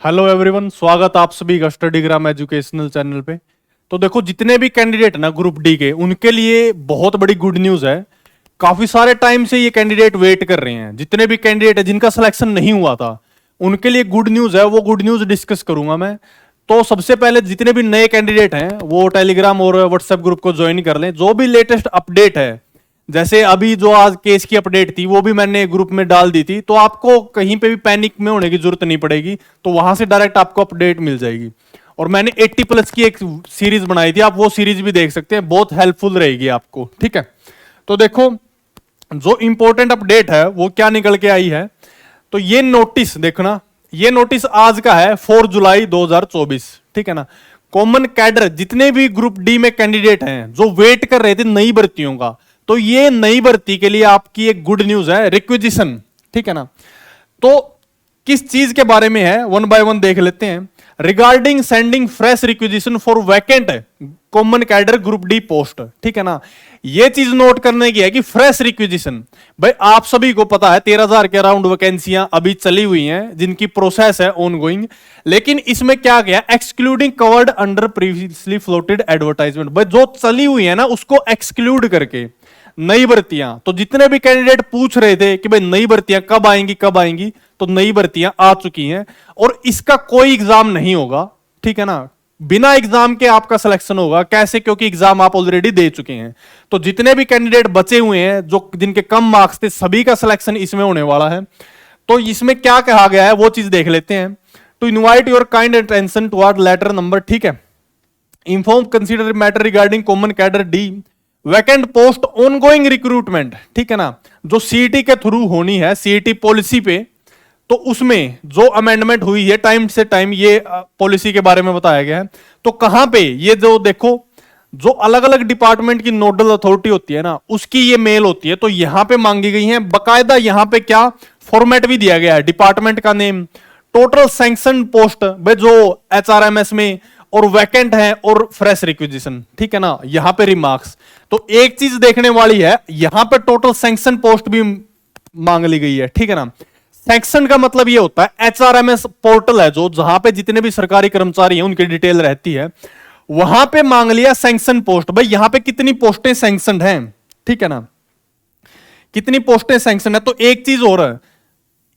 Hello everyone, स्वागत आप सभी का स्टडीग्राम एजुकेशनल चैनल पे। तो देखो, जितने भी कैंडिडेट ना ग्रुप डी के, उनके लिए बहुत बड़ी गुड न्यूज है। काफी सारे टाइम से ये कैंडिडेट वेट कर रहे हैं। जितने भी कैंडिडेट है जिनका सिलेक्शन नहीं हुआ था, उनके लिए गुड न्यूज है। वो गुड न्यूज डिस्कस करूंगा मैं। तो सबसे पहले जितने भी नए कैंडिडेट हैं वो टेलीग्राम और व्हाट्सएप ग्रुप को ज्वाइन कर लें। जो भी लेटेस्ट अपडेट है, जैसे अभी जो आज केस की अपडेट थी वो भी मैंने ग्रुप में डाल दी थी, तो आपको कहीं पे भी पैनिक में होने की जरूरत नहीं पड़ेगी। तो वहां से डायरेक्ट आपको अपडेट मिल जाएगी। और मैंने 80+ की एक सीरीज बनाई थी, आप वो सीरीज भी देख सकते हैं, बहुत हेल्पफुल रहेगी आपको। ठीक है, तो देखो जो इंपॉर्टेंट अपडेट है वो क्या निकल के आई है। तो ये नोटिस देखना, ये नोटिस आज का है 4 जुलाई 2024। ठीक है ना। कॉमन कैडर जितने भी ग्रुप डी में कैंडिडेट हैं जो वेट कर रहे थे नई भर्तियों का, तो ये नई भर्ती के लिए आपकी एक गुड न्यूज है, रिक्विजिशन। ठीक है ना। तो किस चीज के बारे में है, वन बाय वन देख लेते हैं। Regarding sending fresh requisition for vacant common cadre group D post. ठीक है ना। ये चीज नोट करने की है कि फ्रेश रिक्विजिशन, भाई आप सभी को पता है 13,000 के अराउंड वैकेंसियां अभी चली हुई हैं जिनकी प्रोसेस है ऑनगोइंग। लेकिन इसमें क्या गया, excluding covered under previously floated advertisement, भाई जो चली हुई है ना उसको एक्सक्लूड करके नई भर्तियां। तो जितने भी कैंडिडेट पूछ रहे थे कि भाई नई भर्तियां कब आएंगी कब आएंगी, तो नई भर्तियां आ चुकी हैं और इसका कोई एग्जाम नहीं होगा। ठीक है ना। बिना एग्जाम के आपका सिलेक्शन होगा। कैसे? क्योंकि एग्जाम आप ऑलरेडी दे चुके हैं। तो जितने भी कैंडिडेट बचे हुए हैं जो जिनके कम मार्क्स थे, सभी का सिलेक्शन इसमें होने वाला है। तो इसमें क्या कहा गया है वो चीज देख लेते हैं। To invite your kind attention toward letter number, ठीक है, inform consider matter regarding common cadre D vacant post ongoing recruitment. ठीक है ना। जो सीईटी के थ्रू होनी है, सीईटी पॉलिसी पे, तो उसमें जो अमेंडमेंट हुई है टाइम से टाइम, ये पॉलिसी के बारे में बताया गया है। तो कहां पे ये जो देखो, जो अलग अलग डिपार्टमेंट की नोडल अथॉरिटी होती है ना, उसकी ये मेल होती है। तो यहां पे मांगी गई है बकायदा, यहां पे क्या फॉर्मेट भी दिया गया है, डिपार्टमेंट का नेम, टोटल सैंक्शन पोस्ट जो एचआरएमएस में और वैकेंट है और फ्रेश रिक्विजिशन। ठीक है ना। यहां पे रिमार्क्स, तो एक चीज देखने वाली है, यहां पे टोटल सैंक्शन पोस्ट भी मांग ली गई है। ठीक है ना। सैंक्शन का मतलब ये होता है, एचआरएमएस पोर्टल है जो जहां पे जितने भी सरकारी कर्मचारी हैं उनकी डिटेल रहती है, वहां पे मांग लिया सैंक्शन पोस्ट। भाई यहां पे कितनी पोस्टें सैंक्शन हैं, ठीक है ना, कितनी पोस्टें सैंक्शन है। तो एक चीज और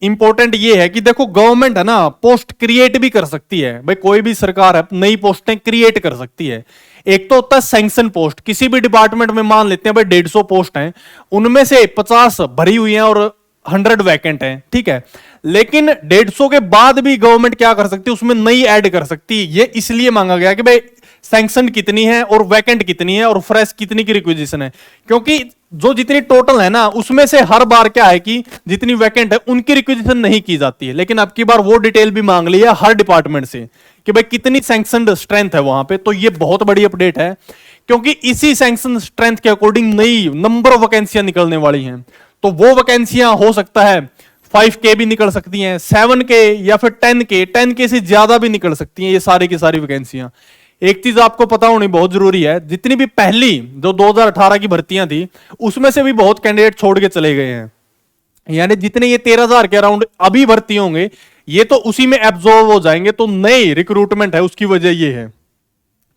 इंपॉर्टेंट ये है कि देखो, गवर्नमेंट है ना पोस्ट क्रिएट भी कर सकती है। भाई कोई भी सरकार है नई पोस्टें क्रिएट कर सकती है। एक तो होता है सैंक्शन पोस्ट, किसी भी डिपार्टमेंट में मान लेते हैं भाई 150 पोस्ट हैं, उनमें से 50 भरी हुई हैं और 100 वैकेंट हैं। ठीक है। लेकिन 150 के बाद भी गवर्नमेंट क्या कर सकती है, उसमें नई ऐड कर सकती है। ये इसलिए मांगा गया कि भाई सैंक्शन कितनी है और वैकेंट कितनी है और फ्रेश कितनी की रिक्विजिशन है, क्योंकि जो जितनी टोटल है ना उसमें से हर बार क्या है कि जितनी वैकेंट है उनकी रिक्विजिशन नहीं की जाती है। लेकिन अब की बार वो डिटेल भी मांग ली है हर डिपार्टमेंट से कि भाई कितनी सैंक्शनड स्ट्रेंथ है वहां पे। तो ये बहुत बड़ी अपडेट है, क्योंकि इसी सैंक्शन स्ट्रेंथ के अकॉर्डिंग नई नंबर ऑफ वैकेंसियां निकलने वाली हैं। तो वो वैकेंसियां हो सकता है 5K भी निकल सकती हैं, 7K या फिर 10K से ज्यादा भी निकल सकती हैं ये सारी की सारी वैकेंसियां। एक चीज आपको पता होनी बहुत जरूरी है, जितनी भी पहली जो 2018 की भर्तियां थी उसमें से भी बहुत कैंडिडेट छोड़ के चले गए हैं। यानी जितने ये 13,000 के अराउंड अभी भर्ती होंगे ये तो उसी में एब्जॉर्ब हो जाएंगे। तो नई रिक्रूटमेंट है उसकी वजह ये है।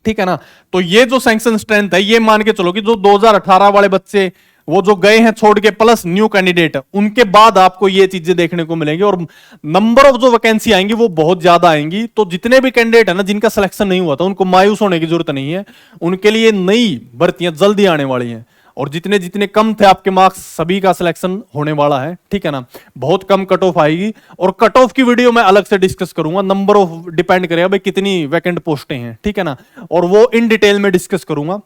ठीक है ना। तो ये जो सैंक्शन स्ट्रेंथ है, ये मान के चलो कि जो 2018 वाले बच्चे वो जो गए हैं छोड़ के प्लस न्यू कैंडिडेट, उनके बाद आपको ये चीजें देखने को मिलेंगी और नंबर ऑफ जो वैकेंसी आएंगी वो बहुत ज्यादा आएंगी। तो जितने भी कैंडिडेट है ना जिनका सिलेक्शन नहीं हुआ था, उनको मायूस होने की जरूरत नहीं है। उनके लिए नई भर्तियां जल्दी आने वाली हैं और जितने जितने कम थे आपके मार्क्स, सभी का सिलेक्शन होने वाला है। ठीक है ना। बहुत कम कट ऑफ आएगी और कट ऑफ की वीडियो मैं अलग से डिस्कस करूंगा। नंबर ऑफ डिपेंड करेगा भाई कितनी वैकेंट पोस्टें हैं। ठीक है ना। और वो इन डिटेल में डिस्कस करूंगा।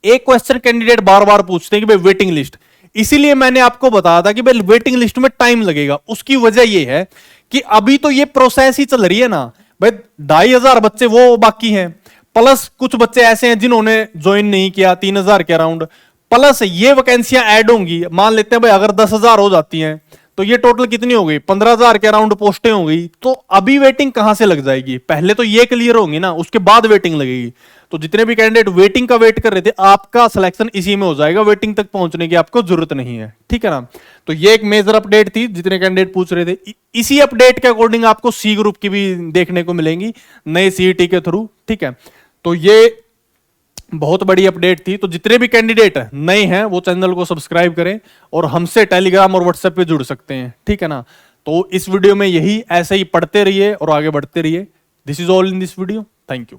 एक क्वेश्चन कैंडिडेट बार बार पूछते हैं कि भाई वेटिंग लिस्ट, इसीलिए मैंने आपको बताया था कि भाई वेटिंग लिस्ट में टाइम लगेगा। उसकी वजह यह है कि अभी तो ये प्रोसेस ही चल रही है ना भाई, 2,500 बच्चे वो बाकी हैं, प्लस कुछ बच्चे ऐसे हैं जिन्होंने ज्वाइन नहीं किया 3,000 के अराउंड, प्लस ये वैकेंसियां ऐड होंगी। मान लेते हैं भाई अगर 10,000 हो जाती हैं तो ये टोटल कितनी हो गई, 15,000 के अराउंड पोस्टें हो गई। तो अभी वेटिंग कहां से लग जाएगी, पहले तो ये क्लियर होंगी ना, उसके बाद वेटिंग लगेगी। तो जितने भी कैंडिडेट वेटिंग का वेट कर रहे थे, आपका सिलेक्शन इसी में हो जाएगा, वेटिंग तक पहुंचने की आपको जरूरत नहीं है, ठीक है ना। तो ये एक मेजर अपडेट थी, जितने कैंडिडेट पूछ रहे थे। इसी अपडेट के अकॉर्डिंग आपको सी ग्रुप की भी देखने को मिलेंगी नए सीईटी के थ्रू, ठीक है। तो ये बहुत बड़ी अपडेट थी। तो जितने भी कैंडिडेट नए हैं वो चैनल को सब्सक्राइब करें और हमसे टेलीग्राम और व्हाट्सएप पे जुड़ सकते हैं, ठीक है ना। तो इस वीडियो में यही, ऐसे ही पढ़ते रहिए और आगे बढ़ते रहिए। This is all in this video, thank you.